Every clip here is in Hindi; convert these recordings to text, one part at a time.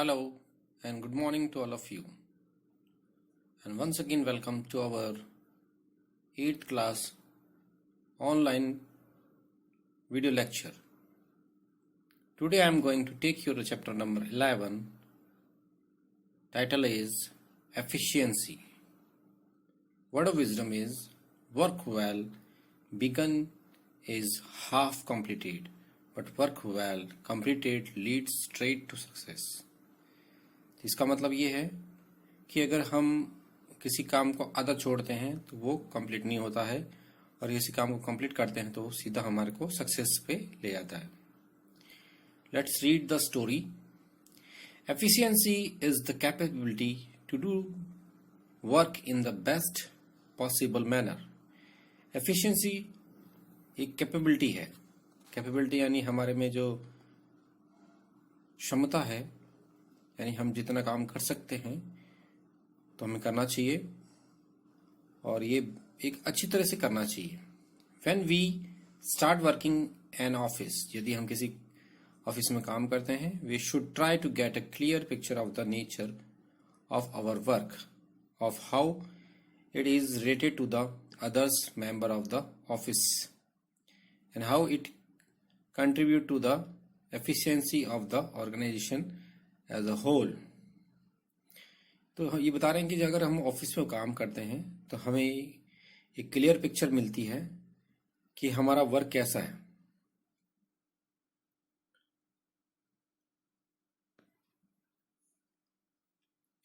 Hello and good morning to all of you. And once again, welcome to our 8th class online video lecture. Today I am going to take you to chapter number 11. Title is Efficiency. Word of wisdom is work well, begun is half completed, but work well completed leads straight to success. इसका मतलब ये है कि अगर हम किसी काम को आधा छोड़ते हैं तो वो कंप्लीट नहीं होता है, और किसी काम को कंप्लीट करते हैं तो सीधा हमारे को सक्सेस पे ले जाता है. Let's read the story. Efficiency is the capability to do work in the best possible manner. Efficiency एक कैपेबिलिटी है. कैपेबिलिटी यानी हमारे में जो क्षमता है, यानी हम जितना काम कर सकते हैं तो हमें करना चाहिए, और ये एक अच्छी तरह से करना चाहिए. When we start working an office, यदि हम किसी ऑफिस में काम करते हैं, we should try to get a clear picture of the nature of our work, of how it is related to the others member of the office, and how it contribute to the efficiency of the organisation as a whole. तो ये बता रहे हैं कि अगर हम ऑफिस में काम करते हैं तो हमें एक क्लियर पिक्चर मिलती है कि हमारा वर्क कैसा है.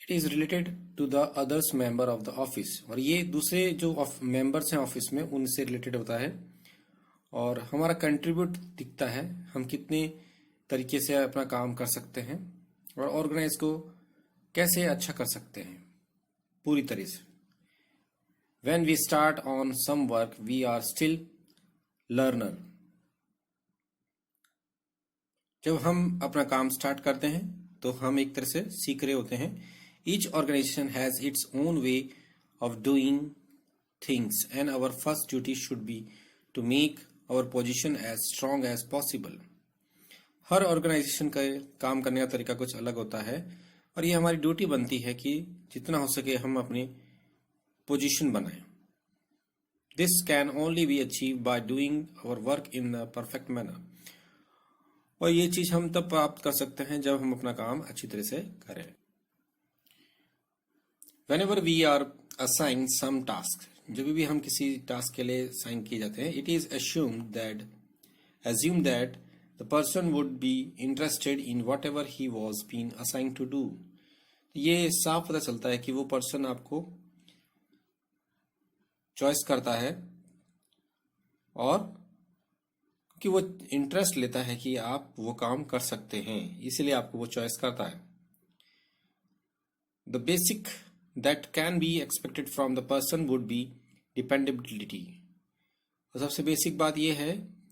It is related to the others member of the office, और ये दूसरे जो मेंबर्स हैं ऑफिस में उनसे रिलेटेड होता है, और हमारा कंट्रीब्यूट दिखता है, हम कितने तरीके से अपना काम कर सकते हैं और ऑर्गेनाइज को कैसे अच्छा कर सकते हैं पूरी तरह से. When we start on some work, we are still learner. जब हम अपना काम स्टार्ट करते हैं तो हम एक तरह से सीख रहे होते हैं. Each organization has its own way of doing things, and our first duty should be to make our position as strong as possible. Her organisation का काम करने का तरीका कुछ अलग होता है, और ये हमारी ड्यूटी बनती है कि जितना हो सके हम अपनी पोजीशन बनाएं. This can only be achieve by doing our work in a perfect manner. और ये चीज हम तब प्राप्त कर सकते हैं जब हम अपना काम अच्छी तरह से करें. Whenever we are assigned some task, जब भी हम किसी टास्क के लिए असाइन किए जाते हैं, it is assumed that the person would be interested in whatever he was being assigned to do. ये साफ पता चलता है कि वो पर्सन आपको चॉइस करता है, और कि वो इंटरेस्ट लेता है कि आप वो काम कर सकते हैं, इसलिए आपको वो चॉइस करता है. The basic that can be expected from the person would be dependability. तो सबसे बेसिक बात ये है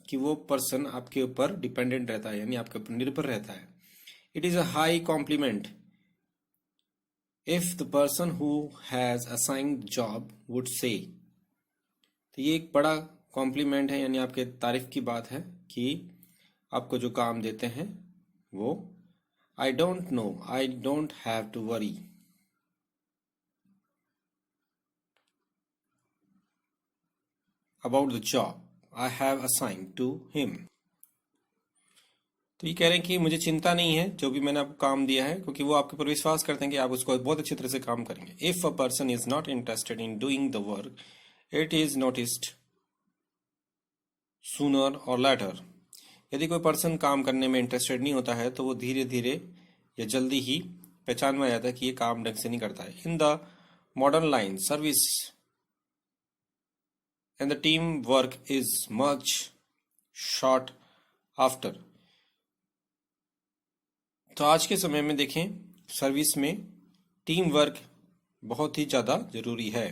कि वो पर्सन आपके ऊपर डिपेंडेंट रहता है, यानी आपके ऊपर निर्भर रहता है. It is a high compliment if the person who has assigned job would say. तो ये एक बड़ा कॉम्प्लीमेंट है, यानी आपके तारीफ की बात है कि आपको जो काम देते हैं वो I don't know, I don't have to worry. About the job I have assigned to him. तो ये कह रहे हैं कि मुझे चिंता नहीं है जो भी मैंने आपको काम दिया है, क्योंकि वो आपके ऊपर विश्वास करते हैं कि आप उसको बहुत अच्छी तरह से काम करेंगे. If a person is not interested in doing the work, it is noticed sooner और लेटर. यदि कोई पर्सन काम करने में इंटरेस्टेड नहीं होता है तो वो धीरे धीरे या जल्दी ही पहचान में आ जाता है कि ये काम ढंग से नहीं करता है. In the modern line service and the team work is much short after. तो आज के समय में देखें, सर्विस में टीम वर्क बहुत ही ज्यादा जरूरी है.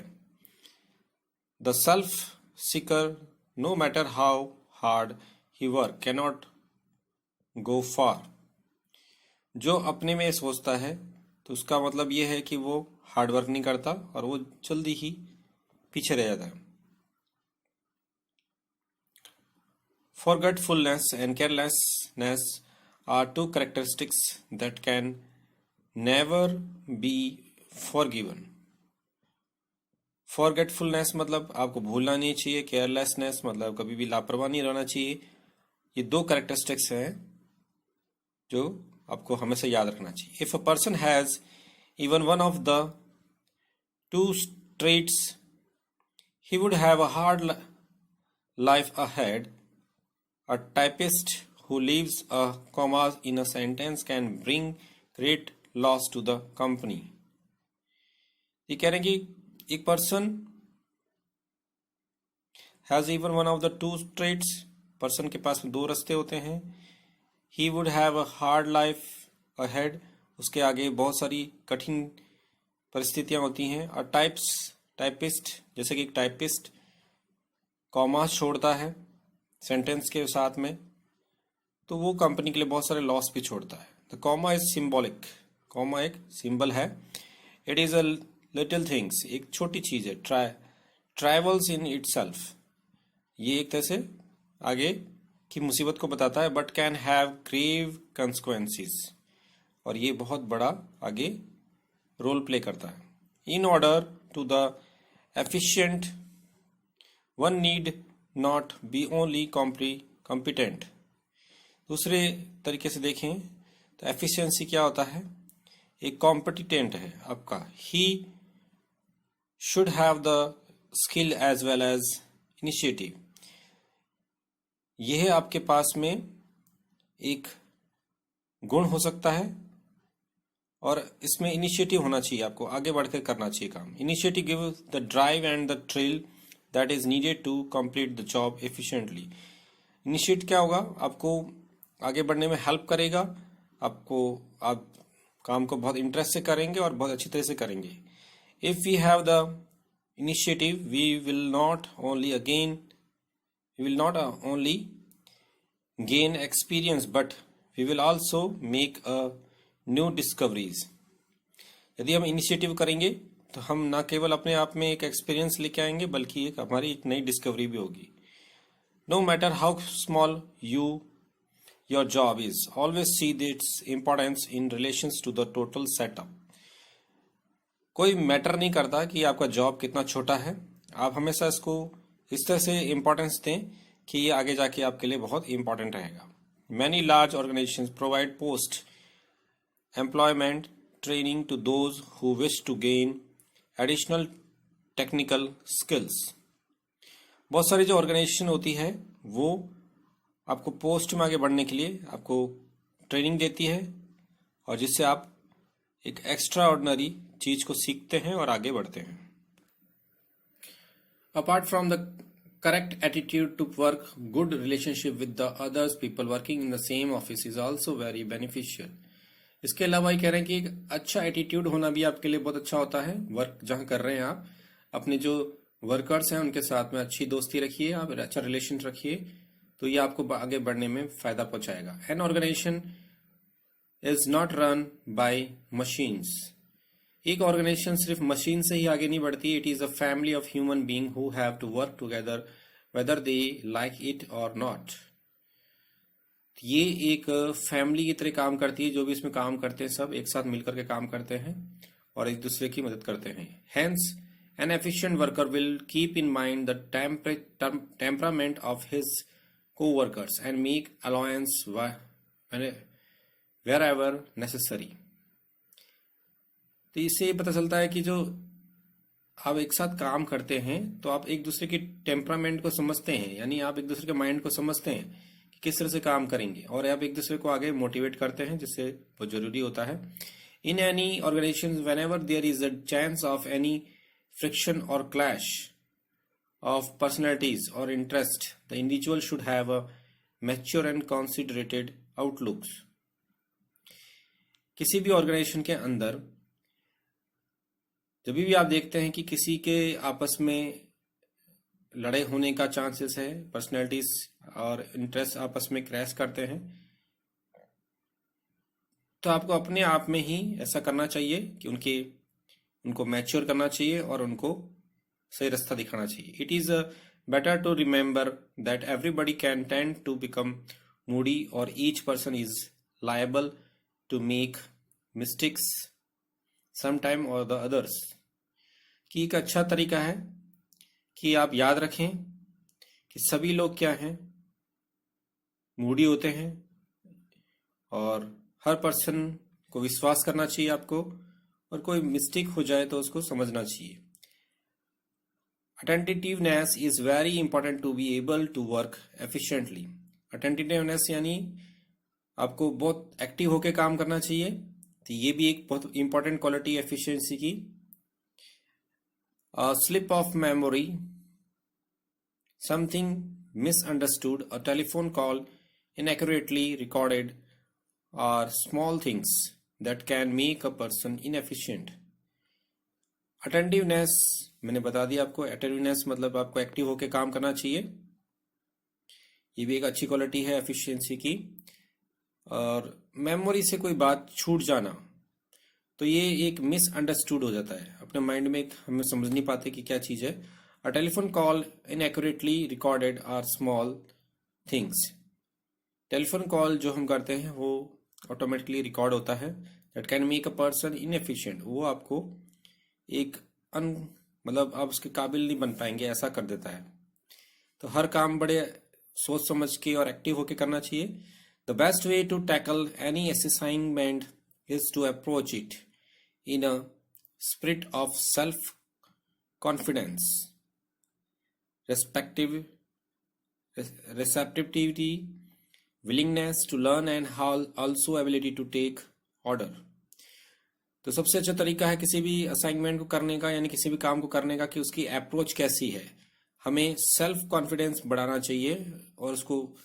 The self seeker, no matter how hard he work, cannot go far. जो अपने में सोचता है तो उसका मतलब यह है कि वो हार्ड वर्क नहीं करता और वो जल्दी ही पीछे रह जाता है. Forgetfulness and carelessness are two characteristics that can never be forgiven. Forgetfulness मतलब आपको भूलना नहीं चाहिए, केयरलेसनेस मतलब कभी भी लापरवाह नहीं रहना चाहिए। ये दो कैरेक्टरिस्टिक्स हैं जो आपको हमेशा याद रखना चाहिए। If a person has even one of the two traits, he would have a hard life ahead. A typist who leaves a comma in a sentence can bring great loss to the company. ये कह रहे हैं कि एक person has even one of the two traits, person के पास में दो रास्ते होते हैं। He would have a hard life ahead, उसके आगे बहुत सारी कठिन परिस्थितियां होती हैं। और टाइपिस्ट, जैसे कि एक टाइपिस्ट कॉमा छोड़ता है सेंटेंस के साथ में, तो वो कंपनी के लिए बहुत सारे लॉस भी छोड़ता है। The comma is symbolic, comma एक सिंबल है। It is a little things, एक छोटी चीज है। ट्राइवल्स इन इटसेल्फ, ये एक तरह से आगे की मुसीबत को बताता है। But can have grave consequences, और ये बहुत बड़ा आगे रोल प्ले करता है। In order to the efficient one need not be only competent. दूसरे तरीके से देखें तो एफिशिएंसी क्या होता है, एक कॉम्पिटेंट है आपका। He should have the skill as well as initiative, यह आपके पास में एक गुण हो सकता है और इसमें इनिशिएटिव होना चाहिए, आपको आगे बढ़कर करना चाहिए काम। Initiative give the drive and the thrill that is needed to complete the job efficiently. Initiate क्या होगा, आपको आगे बढ़ने में हेल्प करेगा, आप काम को बहुत इंटरेस्ट से करेंगे और बहुत अच्छी तरह से करेंगे। If we have the initiative we will not only gain experience but we will also make a new discoveries। यदि हम इनिशिएटिव करेंगे तो हम ना केवल अपने आप में एक एक्सपीरियंस लेके आएंगे बल्कि हमारी एक नई डिस्कवरी भी होगी। No matter how small your job is, always see its importance in relations to the total setup। कोई मैटर नहीं करता कि आपका जॉब कितना छोटा है, आप हमेशा इसको इस तरह से इंपॉर्टेंस दें कि ये आगे जाके आपके लिए बहुत इंपॉर्टेंट रहेगा। Many large organisations provide post employment training to those who wish to gain additional technical skills. बहुत सारी जो ऑर्गेनाइजेशन होती है वो आपको पोस्ट में आगे बढ़ने के लिए आपको ट्रेनिंग देती है और जिससे आप एक एक्स्ट्रा ऑर्डिनरी चीज को सीखते हैं और आगे बढ़ते हैं। Apart from the correct attitude to work, good relationship with the others people working in the same office is also very beneficial। इसके अलावा ये कह रहे हैं कि एक अच्छा एटीट्यूड होना भी आपके लिए बहुत अच्छा होता है। वर्क जहां कर रहे हैं आप, अपने जो वर्कर्स हैं उनके साथ में अच्छी दोस्ती रखिए, आप अच्छा रिलेशन रखिए, तो ये आपको आगे बढ़ने में फायदा पहुंचाएगा। An organisation is not run by machines, एक ऑर्गेनाइजेशन सिर्फ मशीन से ही आगे नहीं बढ़ती। It is a family of human being who have to work together whether they like it और नॉट। ये एक फैमिली की तरह काम करती है, जो भी इसमें काम करते हैं सब एक साथ मिलकर के काम करते हैं और एक दूसरे की मदद करते हैं। Hence N efficient worker will keep in mind the temperament of his co-workers and make allowance wherever necessary। तो इससे ये पता चलता है कि जो आप एक साथ काम करते हैं तो आप एक दूसरे के टेम्परामेंट को समझते हैं, यानी आप एक दूसरे के माइंड को समझते हैं कि किस तरह से काम करेंगे और आप एक दूसरे को आगे मोटिवेट करते हैं, जिससे बहुत जरूरी होता है। In any organisation whenever there is a chance of any friction और क्लैश ऑफ पर्सनैलिटीज और interest, the individual should have a mature and considerated outlooks. किसी भी ऑर्गेनाइजेशन के अंदर जब भी आप देखते हैं कि किसी के आपस में लड़ाई होने का चांसेस है, पर्सनैलिटीज और इंटरेस्ट आपस में क्रैश करते हैं, तो आपको अपने आप में ही ऐसा करना चाहिए कि उनको मैच्योर करना चाहिए और उनको सही रास्ता दिखाना चाहिए। It is better to remember that everybody can tend to become moody और each person is liable to make mistakes sometime और द अदर्स, कि एक अच्छा तरीका है कि आप याद रखें कि सभी लोग क्या हैं, मूडी होते हैं, और हर पर्सन को विश्वास करना चाहिए आपको, और कोई मिस्टेक हो जाए तो उसको समझना चाहिए। Attentiveness is very important to be able to work efficiently. Attentiveness यानी आपको बहुत एक्टिव होकर काम करना चाहिए, तो ये भी एक बहुत इंपॉर्टेंट क्वालिटी एफिशिएंसी की। Slip of memory, something misunderstood, a telephone call inaccurately recorded, are small things that can make a person inefficient. Attentiveness मैंने बता दिया आपको। अटेंटिवनेस मतलब आपको एक्टिव होकर काम करना चाहिए, ये भी एक अच्छी क्वालिटी है एफिशिएंसी की। और मेमोरी से कोई बात छूट जाना, तो ये एक मिसअंडरस्टूड हो जाता है, अपने माइंड में हम समझ नहीं पाते कि क्या चीज़ है। A telephone call inaccurately recorded are small things. Telephone call जो हम करते हैं वो ऑटोमेटिकली रिकॉर्ड होता है, that can make a person inefficient. वो आपको एक मतलब आप उसके काबिल नहीं बन पाएंगे, ऐसा कर देता है। तो हर काम बड़े सोच समझ के और एक्टिव होके करना चाहिए। The best way to tackle any assignment is to approach it in a spirit of self-confidence, receptivity, willingness to learn, and also ability to take order. तो सबसे अच्छा तरीका है किसी भी असाइनमेंट को करने का, यानी किसी भी काम को करने का, कि उसकी अप्रोच कैसी है। हमें सेल्फ कॉन्फिडेंस बढ़ाना चाहिए और उसको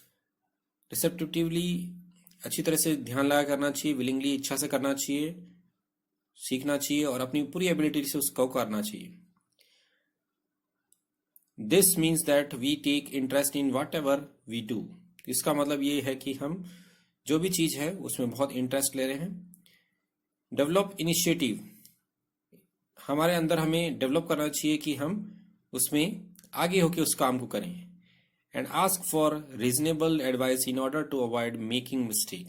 रिसेप्टिवली अच्छी तरह से ध्यान लगा करना चाहिए, विलिंगली इच्छा से करना चाहिए, सीखना चाहिए और अपनी पूरी एबिलिटी से उसको करना चाहिए। This means that we take interest in whatever we do. इसका मतलब ये है कि हम जो भी चीज़ है उसमें बहुत इंटरेस्ट ले रहे हैं। डेवलप इनिशिएटिव, हमारे अंदर हमें डेवलप करना चाहिए कि हम उसमें आगे होकर उस काम को करें। And ask for reasonable advice in order to avoid making mistake.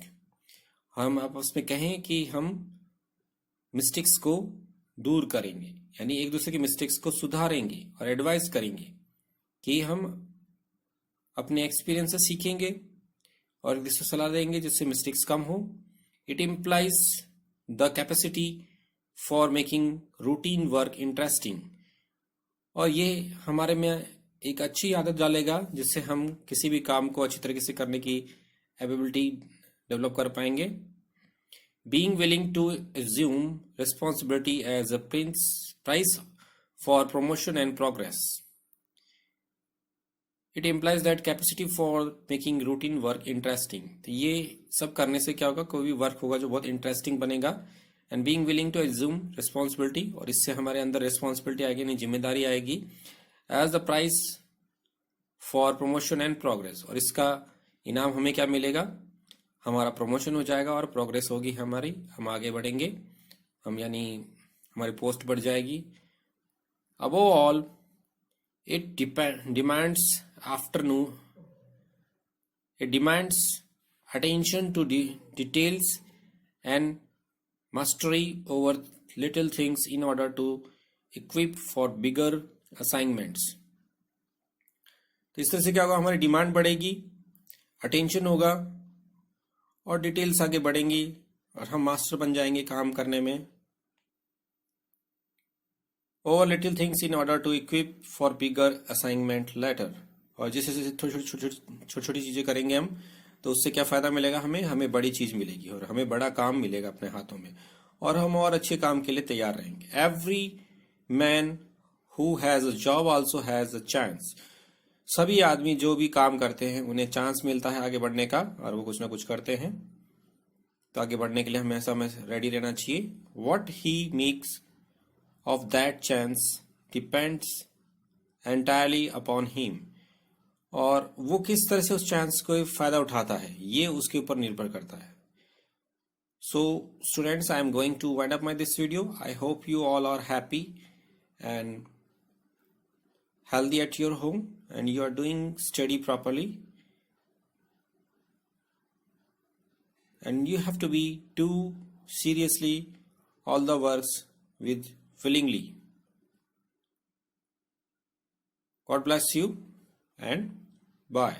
हम आपस में कहें कि हम मिस्टेक्स को दूर करेंगे, यानी एक दूसरे की मिस्टेक्स को सुधारेंगे और एडवाइस करेंगे कि हम अपने एक्सपीरियंस से सीखेंगे और एक दूसरे को सलाह देंगे जिससे मिस्टेक्स कम हो। It implies the capacity for making routine work interesting, और ये हमारे में एक अच्छी आदत डालेगा जिससे हम किसी भी काम को अच्छी तरीके से करने की एबिलिटी डेवलप कर पाएंगे। Being willing to assume responsibility as a price for promotion and progress. It implies that capacity for making routine work interesting. तो ये सब करने से क्या होगा, कोई भी वर्क होगा जो बहुत इंटरेस्टिंग बनेगा। And being willing to assume responsibility, और इससे हमारे अंदर रिस्पॉन्सिबिलिटी आएगी, नहीं जिम्मेदारी आएगी। As the price for promotion and progress, और इसका इनाम हमें क्या मिलेगा, हमारा प्रमोशन हो जाएगा और प्रोग्रेस होगी हमारी, हम आगे बढ़ेंगे, हम यानी हमारी पोस्ट बढ़ जाएगी। Above all it demands attention to details and mastery over little things in order to equip for bigger assignments. तो इस तरह से क्या होगा, हमारी डिमांड बढ़ेगी, अटेंशन होगा और डिटेल्स आगे बढ़ेंगी और हम मास्टर बन जाएंगे काम करने में। Over little things in order to equip for bigger assignment later, और जैसे जैसे छोटी छोटी चीज़ें करेंगे हम, तो उससे क्या फ़ायदा मिलेगा, हमें बड़ी चीज़ मिलेगी और हमें बड़ा काम मिलेगा अपने हाथों में, और हम और अच्छे काम के लिए तैयार रहेंगे। Every man who has a job also has a chance. सभी आदमी जो भी काम करते हैं उन्हें चांस मिलता है आगे बढ़ने का, और वो कुछ ना कुछ करते हैं, तो आगे बढ़ने के लिए हमेशा रेडी रहना चाहिए। What he makes of that chance depends entirely upon him, और वो किस तरह से उस चांस को फायदा उठाता है ये उसके ऊपर निर्भर करता है। So students, I am going to wind up my this video. I hope you all are happy and healthy at your home and you are doing study properly, and you have to be too seriously all the works with willingly. God bless you and bye.